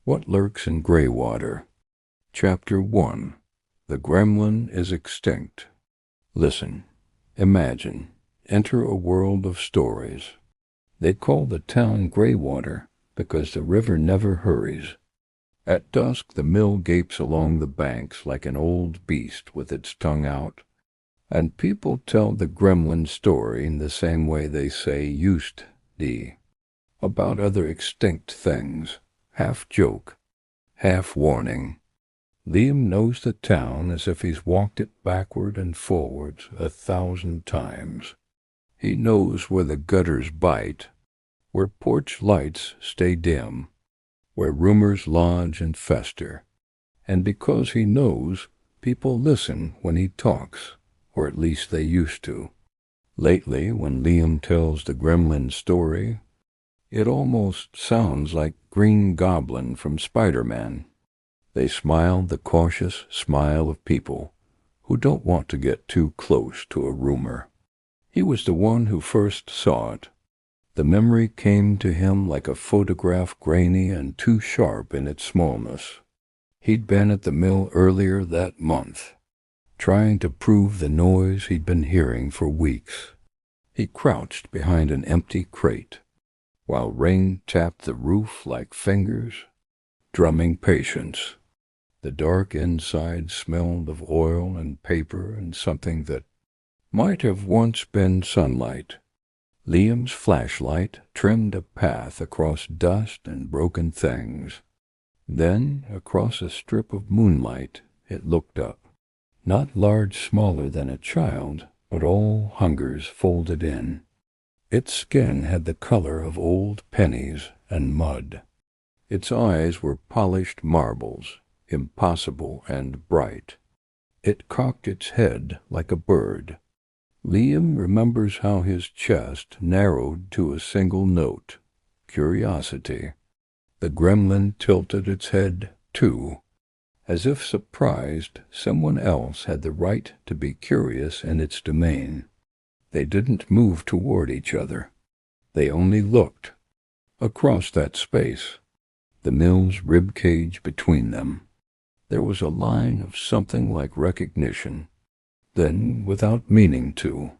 What Lurks in Greywater? Chapter 1. The Gremlin is Extinct. Listen, imagine, enter a world of stories. They call the town Greywater because the river never hurries. At dusk the mill gapes along the banks like an old beast with its tongue out, and people tell the gremlin story in the same way they say used to, about other extinct things, half joke, half warning. Liam knows the town as if he's walked it backward and forwards 1,000 times. He knows where the gutters bite, where porch lights stay dim, where rumors lodge and fester, and because he knows, people listen when he talks, or at least they used to. Lately, when Liam tells the gremlin story, it almost sounds like Green Goblin from Spider-Man. They smile the cautious smile of people who don't want to get too close to a rumor. He was the one who first saw it. The memory came to him like a photograph, grainy and too sharp in its smallness. He'd been at the mill earlier that month, trying to prove the noise he'd been hearing for weeks. He crouched behind an empty crate, while rain tapped the roof like fingers, drumming patience. The dark inside smelled of oil and paper and something that might have once been sunlight. Liam's flashlight trimmed a path across dust and broken things. Then, across a strip of moonlight, it looked up. Not large, smaller than a child, but all hungers folded in. Its skin had the color of old pennies and mud. Its eyes were polished marbles, impossible and bright. It cocked its head like a bird. Liam remembers how his chest narrowed to a single note, curiosity. The gremlin tilted its head, too, as if surprised someone else had the right to be curious in its domain. They didn't move toward each other. They only looked. Across that space, the mill's rib cage between them, there was a line of something like recognition. Then, without meaning to,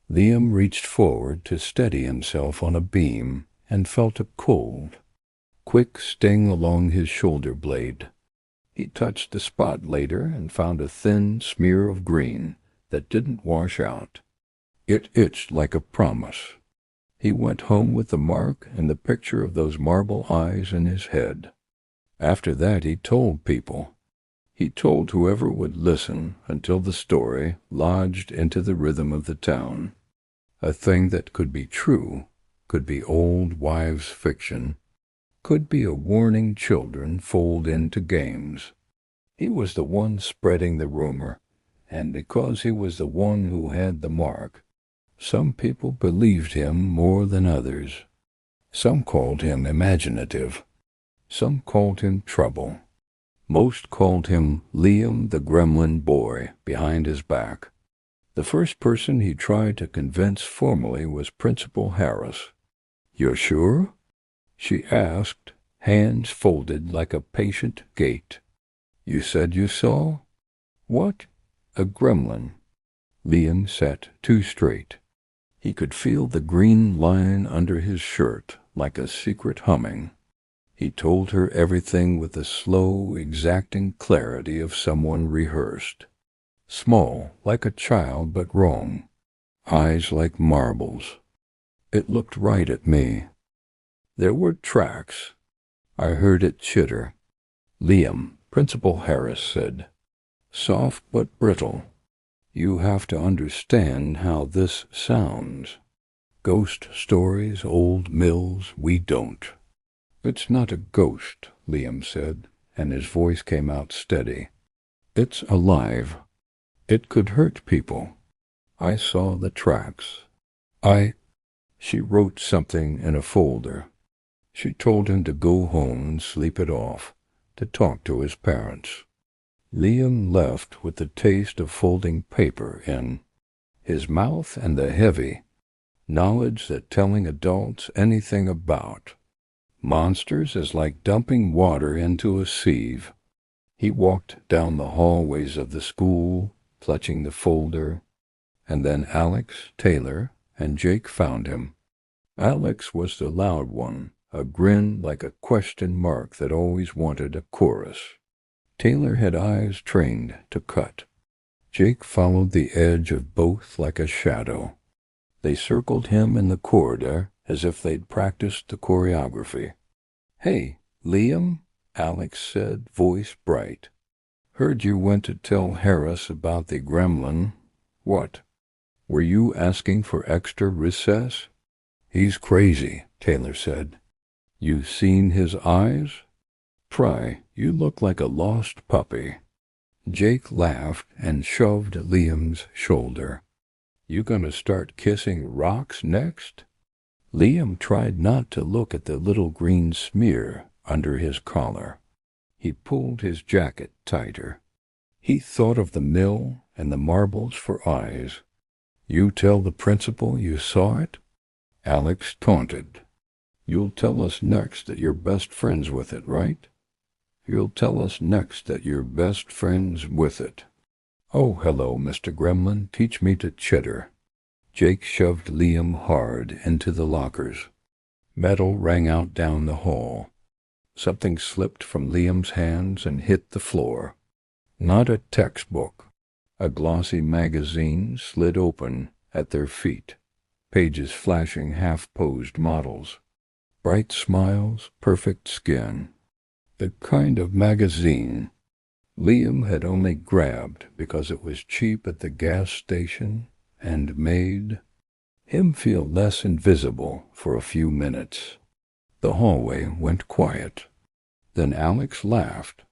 Liam reached forward to steady himself on a beam and felt a cold, quick sting along his shoulder blade. He touched the spot later and found a thin smear of green that didn't wash out. It itched like a promise. He went home with the mark and the picture of those marble eyes in his head. After that he told people. He told whoever would listen until the story lodged into the rhythm of the town. A thing that could be true, could be old wives' fiction, could be a warning children fold into games. He was the one spreading the rumor, and because he was the one who had the mark, some people believed him more than others. Some called him imaginative. Some called him trouble. Most called him Liam the Gremlin boy behind his back. The first person he tried to convince formally was Principal Harris. "You're sure?" she asked, hands folded like a patient gate. "You said you saw?" "What?" "A gremlin." Liam sat too straight. He could feel the green line under his shirt like a secret humming. He told her everything with the slow, exacting clarity of someone rehearsed. Small, like a child, but wrong. Eyes like marbles. It looked right at me. There were tracks. I heard it chitter. "Liam," Principal Harris said, "soft but brittle. You have to understand how this sounds. Ghost stories, old mills, we don't." "It's not a ghost," Liam said, and his voice came out steady. "It's alive. It could hurt people. I saw the tracks. She wrote something in a folder. She told him to go home and sleep it off, to talk to his parents. Liam left with the taste of folding paper in his mouth and the heavy knowledge that telling adults anything about Monsters is like dumping water into a sieve. He walked down the hallways of the school, clutching the folder, and then Alex, Taylor, and Jake found him. Alex was the loud one, a grin like a question mark that always wanted a chorus. Taylor had eyes trained to cut. Jake followed the edge of both like a shadow. They circled him in the corridor as if they'd practiced the choreography. "Hey, Liam," Alex said, voice bright. "Heard you went to tell Harris about the gremlin. What? Were you asking for extra recess?" "He's crazy," Taylor said. "You seen his eyes? Try, you look like a lost puppy." Jake laughed and shoved Liam's shoulder. "You gonna start kissing rocks next?" Liam tried not to look at the little green smear under his collar. He pulled his jacket tighter. He thought of the mill and the marbles for eyes. "You tell the principal you saw it?" Alex taunted. "You'll tell us next that you're best friends with it, right? You'll tell us next that you're best friends with it." "Oh, hello, Mr. Gremlin. Teach me to chitter." Jake shoved Liam hard into the lockers. Metal rang out down the hall. Something slipped from Liam's hands and hit the floor. Not a textbook. A glossy magazine slid open at their feet, pages flashing half-posed models. Bright smiles, perfect skin. The kind of magazine Liam had only grabbed because it was cheap at the gas station and made him feel less invisible for a few minutes. The hallway went quiet. Then Alex laughed.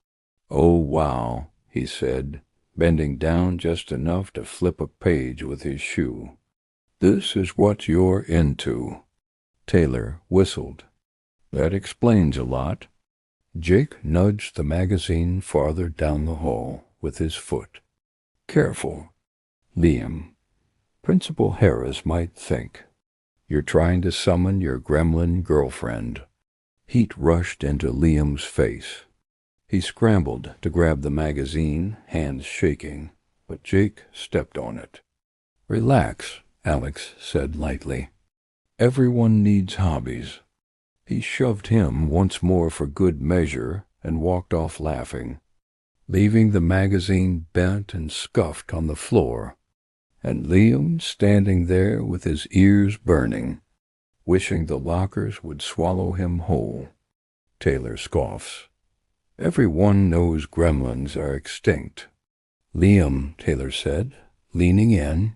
"Oh, wow," he said, bending down just enough to flip a page with his shoe. "This is what you're into." Taylor whistled. "That explains a lot." Jake nudged the magazine farther down the hall with his foot. "Careful, Liam. Principal Harris might think you're trying to summon your gremlin girlfriend." Heat rushed into Liam's face. He scrambled to grab the magazine, hands shaking, but Jake stepped on it. "Relax," Alex said lightly. "Everyone needs hobbies." He shoved him once more for good measure and walked off laughing, leaving the magazine bent and scuffed on the floor, and Liam standing there with his ears burning, wishing the lockers would swallow him whole. Taylor scoffs. "Everyone knows gremlins are extinct." "Liam," Taylor said, leaning in,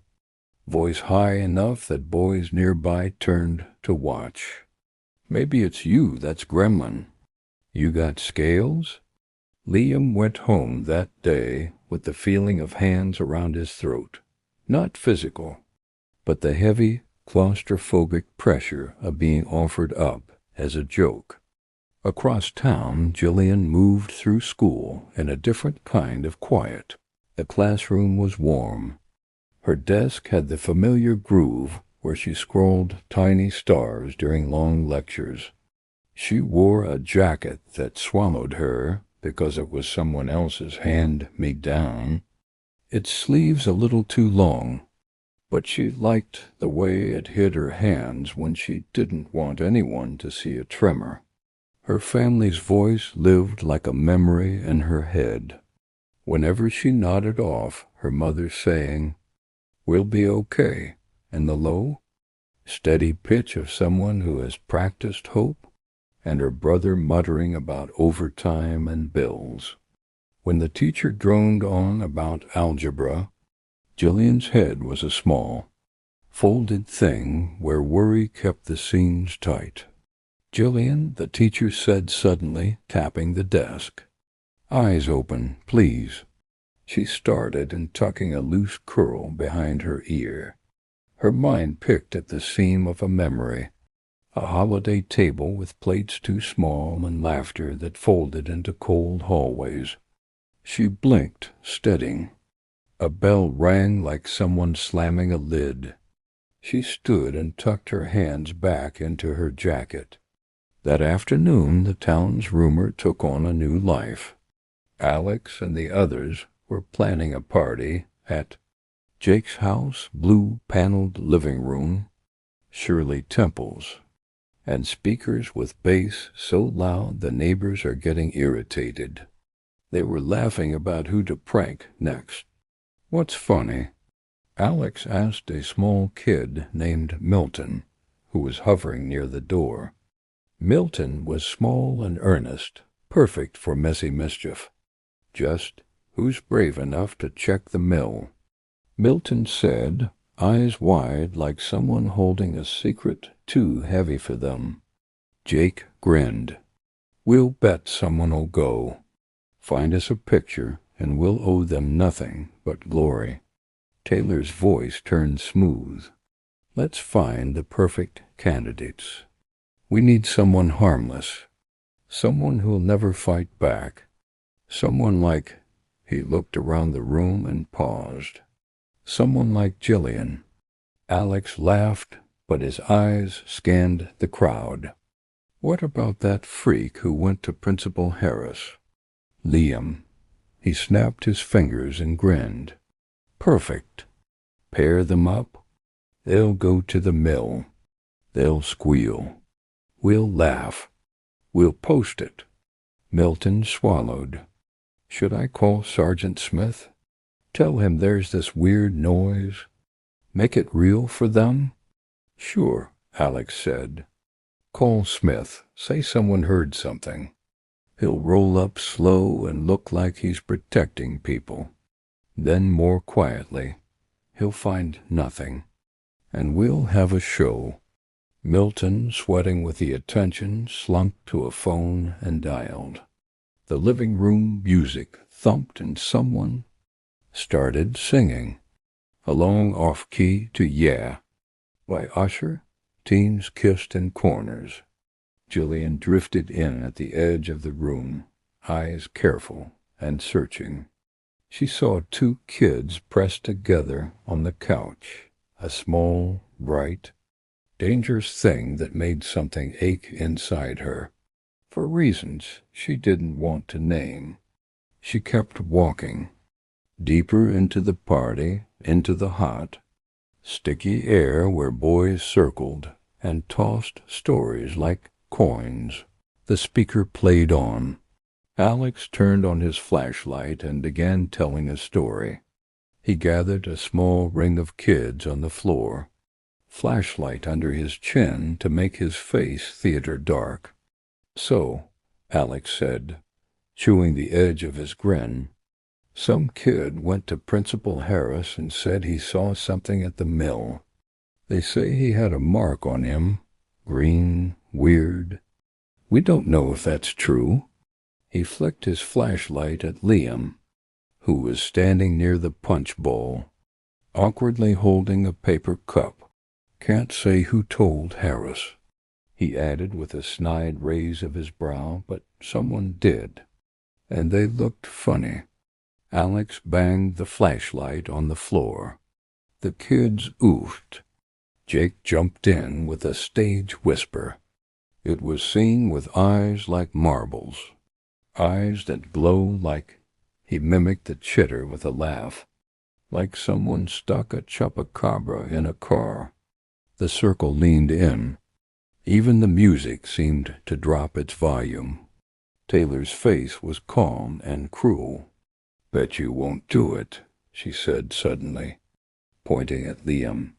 voice high enough that boys nearby turned to watch. "Maybe it's you that's gremlin. You got scales?" Liam went home that day with the feeling of hands around his throat. Not physical, but the heavy, claustrophobic pressure of being offered up as a joke. Across town, Jillian moved through school in a different kind of quiet. The classroom was warm. Her desk had the familiar groove where she scrolled tiny stars during long lectures. She wore a jacket that swallowed her because it was someone else's hand-me-down. Its sleeves a little too long, but she liked the way it hid her hands when she didn't want anyone to see a tremor. Her family's voice lived like a memory in her head. Whenever she nodded off, her mother saying, "We'll be okay," and the low, steady pitch of someone who has practiced hope, and her brother muttering about overtime and bills. When the teacher droned on about algebra, Jillian's head was a small, folded thing where worry kept the seams tight. "Jillian," the teacher said suddenly, tapping the desk. "Eyes open, please." She started and tucking a loose curl behind her ear. Her mind picked at the seam of a memory, a holiday table with plates too small and laughter that folded into cold hallways. She blinked, steadying. A bell rang like someone slamming a lid. She stood and tucked her hands back into her jacket. That afternoon, the town's rumor took on a new life. Alex and the others were planning a party at Jake's house, blue-paneled living room, Shirley Temple's, and speakers with bass so loud the neighbors are getting irritated. They were laughing about who to prank next. "What's funny?" Alex asked a small kid named Milton, who was hovering near the door. Milton was small and earnest, perfect for messy mischief. Just, "Who's brave enough to check the mill?" Milton said, eyes wide like someone holding a secret too heavy for them. Jake grinned. "We'll bet someone'll go. Find us a picture, and we'll owe them nothing but glory." Taylor's voice turned smooth. "Let's find the perfect candidates. We need someone harmless, someone who'll never fight back, someone like—" He looked around the room and paused. "Someone like Jillian." Alex laughed, but his eyes scanned the crowd. "What about that freak who went to Principal Harris?" "Liam." He snapped his fingers and grinned. "Perfect. Pair them up. They'll go to the mill. They'll squeal. We'll laugh. We'll post it." Milton swallowed. "Should I call Sergeant Smith? Tell him there's this weird noise? Make it real for them?" "Sure," Alex said. "Call Smith. Say someone heard something. He'll roll up slow and look like he's protecting people. Then more quietly, he'll find nothing. And we'll have a show." Milton, sweating with the attention, slunk to a phone and dialed. The living room music thumped and someone started singing. A long off-key to "Yeah" by Usher. Teens kissed in corners. Jillian drifted in at the edge of the room, eyes careful and searching. She saw two kids pressed together on the couch, a small, bright, dangerous thing that made something ache inside her, for reasons she didn't want to name. She kept walking, deeper into the party, into the hot, sticky air where boys circled and tossed stories like coins. The speaker played on. Alex turned on his flashlight and began telling a story. He gathered a small ring of kids on the floor, flashlight under his chin to make his face theater dark. "So," Alex said, chewing the edge of his grin, "some kid went to Principal Harris and said he saw something at the mill. They say he had a mark on him, green, weird. We don't know if that's true." He flicked his flashlight at Liam, who was standing near the punch bowl, awkwardly holding a paper cup. "Can't say who told Harris," he added with a snide raise of his brow, "but someone did. And they looked funny." Alex banged the flashlight on the floor. The kids oofed. Jake jumped in with a stage whisper. It was seen with eyes like marbles, eyes that glow like— He mimicked the chitter with a laugh. "Like someone stuck a chupacabra in a car." The circle leaned in. Even the music seemed to drop its volume. Taylor's face was calm and cruel. "Bet you won't do it," she said suddenly, pointing at Liam.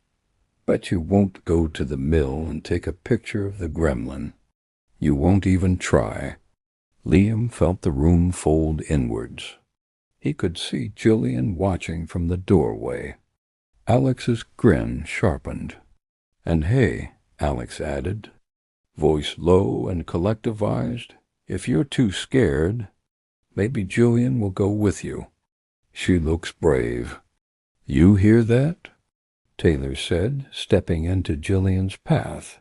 "Bet you won't go to the mill and take a picture of the gremlin. You won't even try." Liam felt the room fold inwards. He could see Jillian watching from the doorway. Alex's grin sharpened. "And hey," Alex added, voice low and collectivized, "if you're too scared, maybe Jillian will go with you. She looks brave." "You hear that?" Taylor said, stepping into Jillian's path.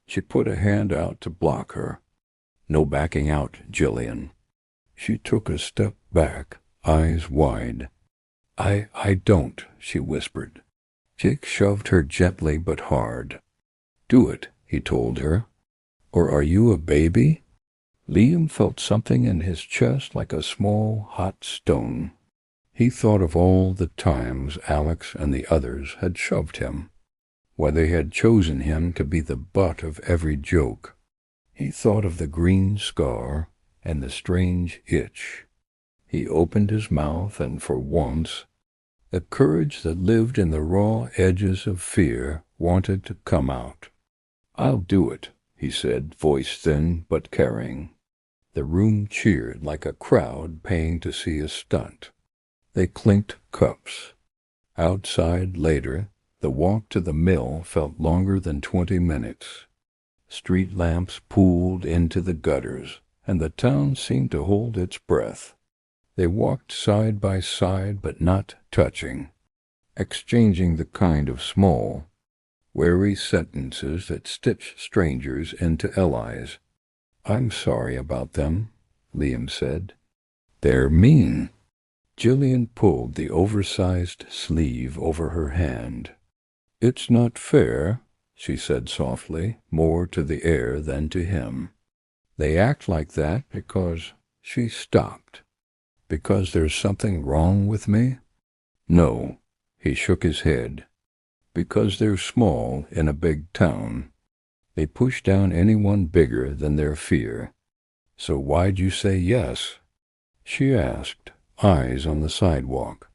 She put a hand out to block her. "No backing out, Jillian." She took a step back, eyes wide. I don't," she whispered. Jake shoved her gently but hard. "Do it," he told her. Or are you a baby? Liam felt something in his chest like a small, hot stone. He thought of all the times Alex and the others had shoved him, why they had chosen him to be the butt of every joke. He thought of the green scar and the strange itch. He opened his mouth, and for once, the courage that lived in the raw edges of fear wanted to come out. "I'll do it," he said, voice thin but caring. The room cheered like a crowd paying to see a stunt. They clinked cups. Outside later, the walk to the mill felt longer than 20 minutes. Street lamps pooled into the gutters, and the town seemed to hold its breath. They walked side by side but not touching, exchanging the kind of small, wary sentences that stitch strangers into allies. "I'm sorry about them," Liam said. "They're mean." Jillian pulled the oversized sleeve over her hand. "It's not fair," she said softly, more to the air than to him. "They act like that because—" She stopped. "Because there's something wrong with me?" "No," he shook his head. "Because they're small in a big town. They push down anyone bigger than their fear." "So why'd you say yes?" she asked, eyes on the sidewalk.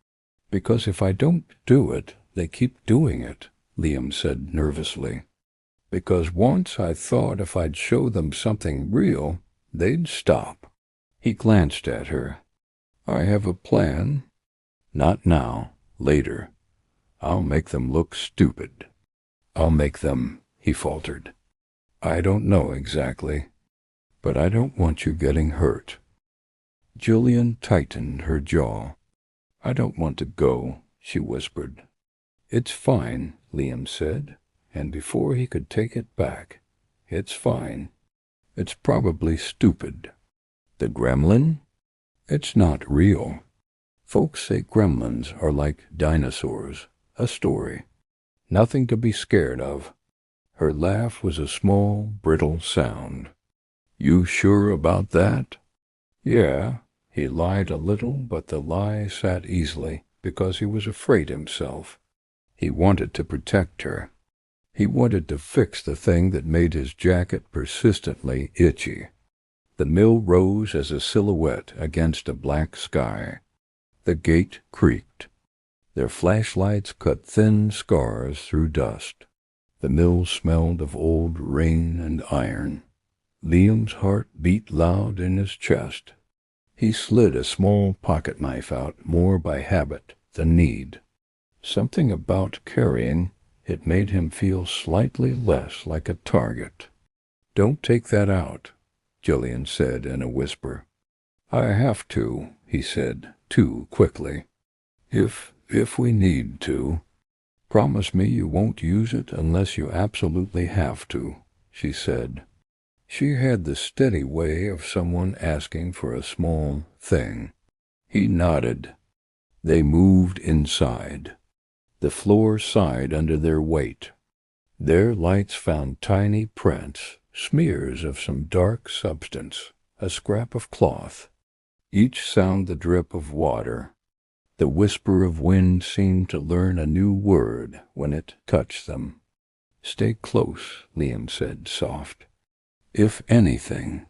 "Because if I don't do it, they keep doing it," Liam said nervously. "Because once I thought if I'd show them something real, they'd stop." He glanced at her. "I have a plan." "Not now. Later. I'll make them look stupid." "I'll make them," he faltered. "I don't know exactly, but I don't want you getting hurt." Jillian tightened her jaw. "I don't want to go," she whispered. "It's fine," Liam said, and before he could take it back, "It's fine. It's probably stupid." "The gremlin?" "It's not real. Folks say gremlins are like dinosaurs, a story. Nothing to be scared of." Her laugh was a small, brittle sound. "You sure about that?" "Yeah." He lied a little, but the lie sat easily because he was afraid himself. He wanted to protect her. He wanted to fix the thing that made his jacket persistently itchy. The mill rose as a silhouette against a black sky. The gate creaked. Their flashlights cut thin scars through dust. The mill smelled of old rain and iron. Liam's heart beat loud in his chest. He slid a small pocket-knife out more by habit than need. Something about carrying it made him feel slightly less like a target. "Don't take that out," Jillian said in a whisper. "I have to," he said, too quickly. If we need to. Promise me you won't use it unless you absolutely have to," she said. She had the steady way of someone asking for a small thing. He nodded. They moved inside. The floor sighed under their weight. Their lights found tiny prints, smears of some dark substance, a scrap of cloth. Each sound the drip of water. The whisper of wind seemed to learn a new word when it touched them. "Stay close," Liam said, soft. "If anything."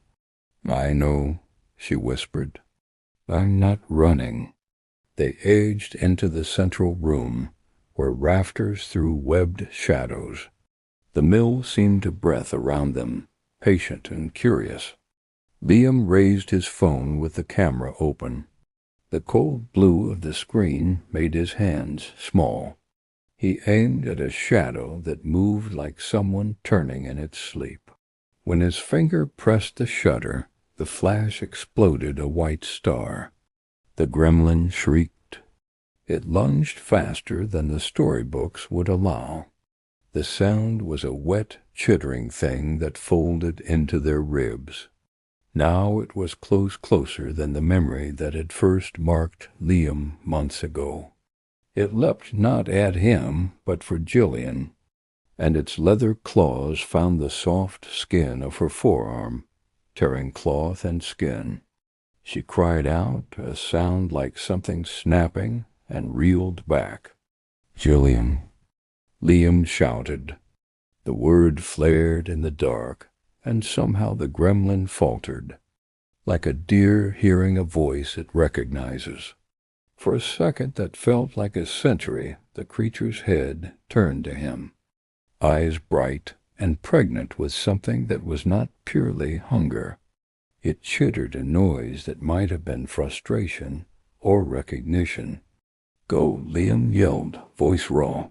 "I know," she whispered. "I'm not running." They edged into the central room, where rafters threw webbed shadows. The mill seemed to breath around them, patient and curious. Liam raised his phone with the camera open. The cold blue of the screen made his hands small. He aimed at a shadow that moved like someone turning in its sleep. When his finger pressed the shutter, the flash exploded a white star. The gremlin shrieked. It lunged faster than the storybooks would allow. The sound was a wet, chittering thing that folded into their ribs. Now it was closer than the memory that had first marked Liam months ago. It leapt not at him, but for Jillian. and its leather claws found the soft skin of her forearm, tearing cloth and skin. She cried out, a sound like something snapping, and reeled back. "Jillian!" Liam shouted. The word flared in the dark, and somehow the gremlin faltered, like a deer hearing a voice it recognizes. For a second that felt like a century, the creature's head turned to him, eyes bright and pregnant with something that was not purely hunger. It chittered a noise that might have been frustration or recognition. "Go!" Liam yelled, voice raw.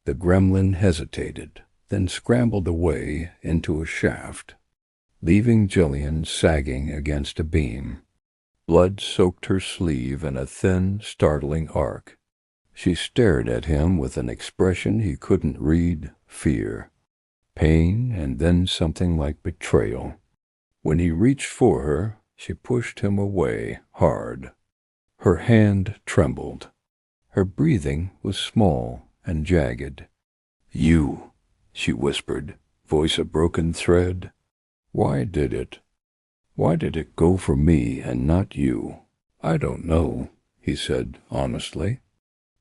The gremlin hesitated, then scrambled away into a shaft, leaving Jillian sagging against a beam. Blood soaked her sleeve in a thin, startling arc. She stared at him with an expression he couldn't read, fear, pain, and then something like betrayal. When he reached for her, she pushed him away hard. Her hand trembled. Her breathing was small and jagged. "You," she whispered, voice a broken thread. Why did it go for me and not you?" "I don't know," he said honestly.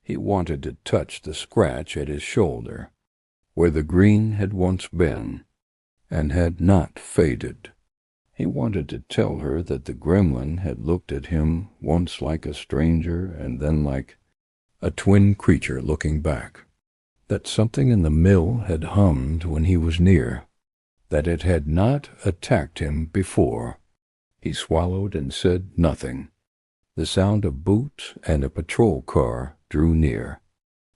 He wanted to touch the scratch at his shoulder, where the green had once been, and had not faded. He wanted to tell her that the gremlin had looked at him once like a stranger and then like a twin creature looking back. That something in the mill had hummed when he was near. That it had not attacked him before. He swallowed and said nothing. The sound of boots and a patrol car drew near.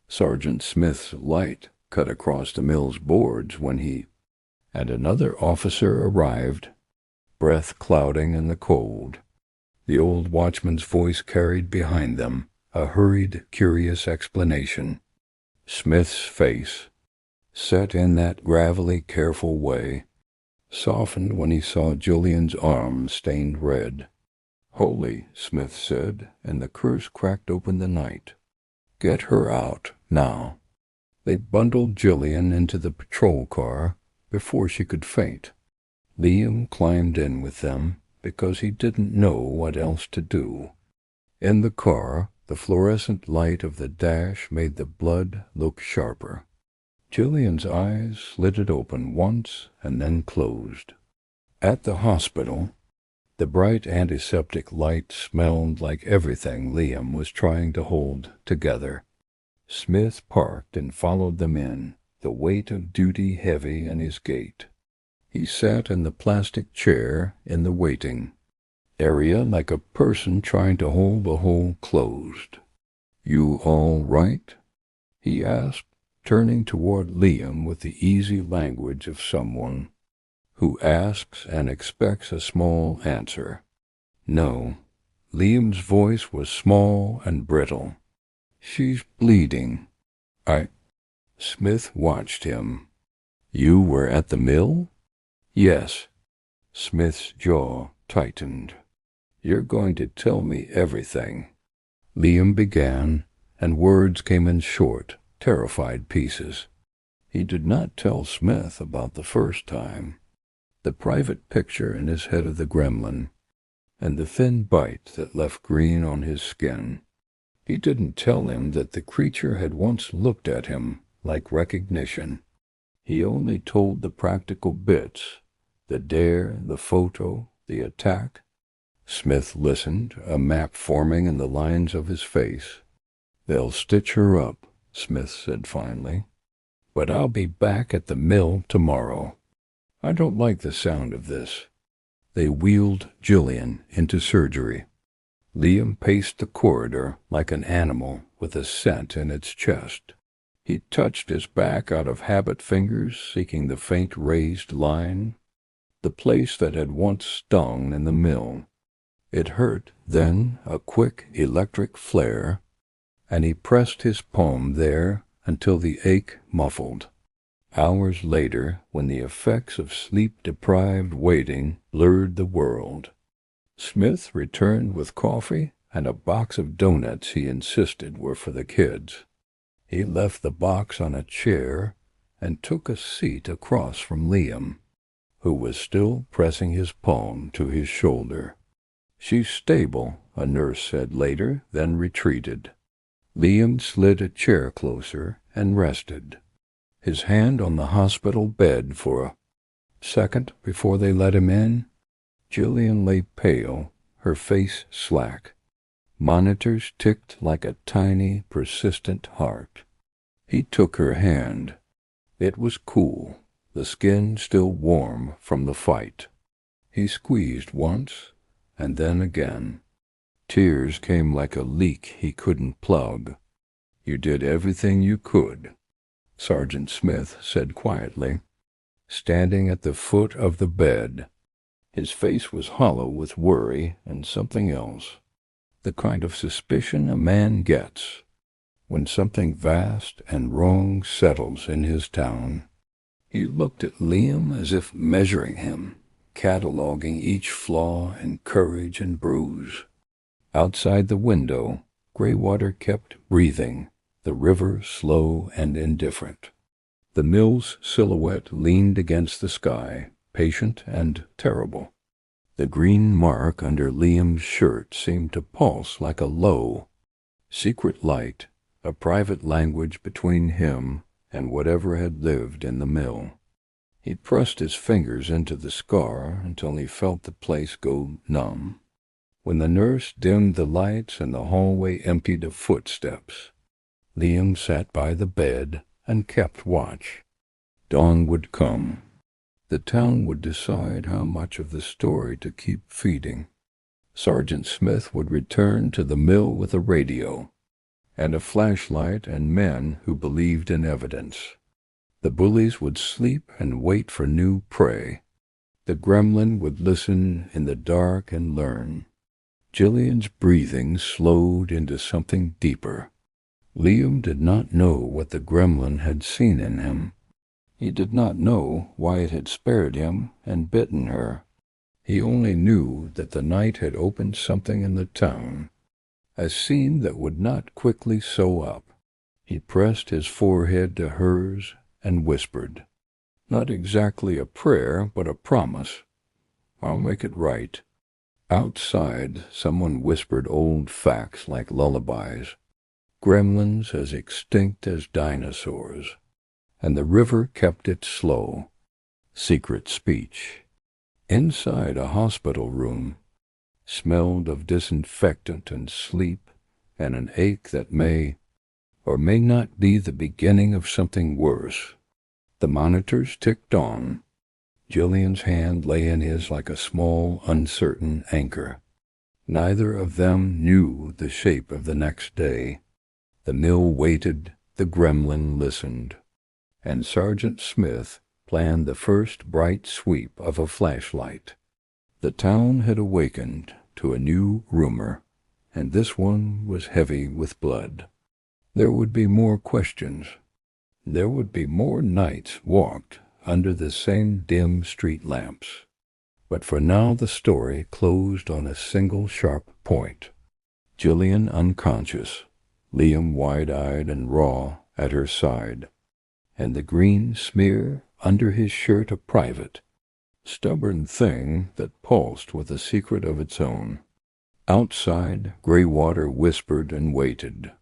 Sergeant Smith's light cut across the mill's boards when he and another officer arrived, breath clouding in the cold. The old watchman's voice carried behind them a hurried, curious explanation. Smith's face, set in that gravelly, careful way, softened when he saw Jillian's arm stained red. "Holy," Smith said, and the curse cracked open the night. "Get her out, now." They bundled Jillian into the patrol car before she could faint. Liam climbed in with them because he didn't know what else to do. In the car, the fluorescent light of the dash made the blood look sharper. Jillian's eyes slitted open once and then closed. At the hospital, the bright antiseptic light smelled like everything Liam was trying to hold together. Smith parked and followed them in, the weight of duty heavy in his gait. He sat in the plastic chair in the waiting area like a person trying to hold the hole closed. "You all right?" he asked, turning toward Liam with the easy language of someone who asks and expects a small answer. "No." Liam's voice was small and brittle. "She's bleeding." Smith watched him. "You were at the mill?" "Yes." Smith's jaw tightened. "You're going to tell me everything." Liam began, and words came in short, terrified pieces. He did not tell Smith about the first time, the private picture in his head of the gremlin, and the thin bite that left green on his skin. He didn't tell him that the creature had once looked at him like recognition. He only told the practical bits, the dare, the photo, the attack. Smith listened, a map forming in the lines of his face. "They'll stitch her up," Smith said finally. "But I'll be back at the mill tomorrow." "I don't like the sound of this." They wheeled Jillian into surgery. Liam paced the corridor like an animal with a scent in its chest. He touched his back out of habit fingers, seeking the faint raised line, the place that had once stung in the mill. It hurt, then a quick electric flare, and he pressed his palm there until the ache muffled. Hours later, when the effects of sleep-deprived waiting blurred the world, Smith returned with coffee and a box of donuts he insisted were for the kids. He left the box on a chair and took a seat across from Liam, who was still pressing his palm to his shoulder. "She's stable," a nurse said later, then retreated. Liam slid a chair closer and rested, his hand on the hospital bed for a second before they let him in. Jillian lay pale, her face slack. Monitors ticked like a tiny, persistent heart. He took her hand. It was cool, the skin still warm from the fight. He squeezed once, and then again. Tears came like a leak he couldn't plug. "You did everything you could," Sergeant Smith said quietly, standing at the foot of the bed. His face was hollow with worry and something else, the kind of suspicion a man gets when something vast and wrong settles in his town. He looked at Liam as if measuring him, cataloging each flaw and courage and bruise. Outside the window, Greywater kept breathing, the river slow and indifferent. The mill's silhouette leaned against the sky, patient and terrible. The green mark under Liam's shirt seemed to pulse like a low, secret light, a private language between him and whatever had lived in the mill. He pressed his fingers into the scar until he felt the place go numb. When the nurse dimmed the lights and the hallway emptied of footsteps, Liam sat by the bed and kept watch. Dawn would come. The town would decide how much of the story to keep feeding. Sergeant Smith would return to the mill with a radio, and a flashlight and men who believed in evidence. The bullies would sleep and wait for new prey. The gremlin would listen in the dark and learn. Jillian's breathing slowed into something deeper. Liam did not know what the gremlin had seen in him. He did not know why it had spared him and bitten her. He only knew that the night had opened something in the town, a seam that would not quickly sew up. He pressed his forehead to hers and whispered, not exactly a prayer, but a promise. "I'll make it right." Outside, someone whispered old facts like lullabies. Gremlins as extinct as dinosaurs, and the river kept it slow. Secret speech. Inside a hospital room, smelled of disinfectant and sleep and an ache that may or may not be the beginning of something worse. The monitors ticked on. Jillian's hand lay in his like a small, uncertain anchor. Neither of them knew the shape of the next day. The mill waited, the gremlin listened, and Sergeant Smith planned the first bright sweep of a flashlight. The town had awakened to a new rumor, and this one was heavy with blood. There would be more questions. There would be more nights walked under the same dim street lamps. But for now the story closed on a single sharp point. Jillian unconscious, Liam wide-eyed and raw at her side, and the green smear under his shirt a private, stubborn thing that pulsed with a secret of its own. Outside, Greywater whispered and waited.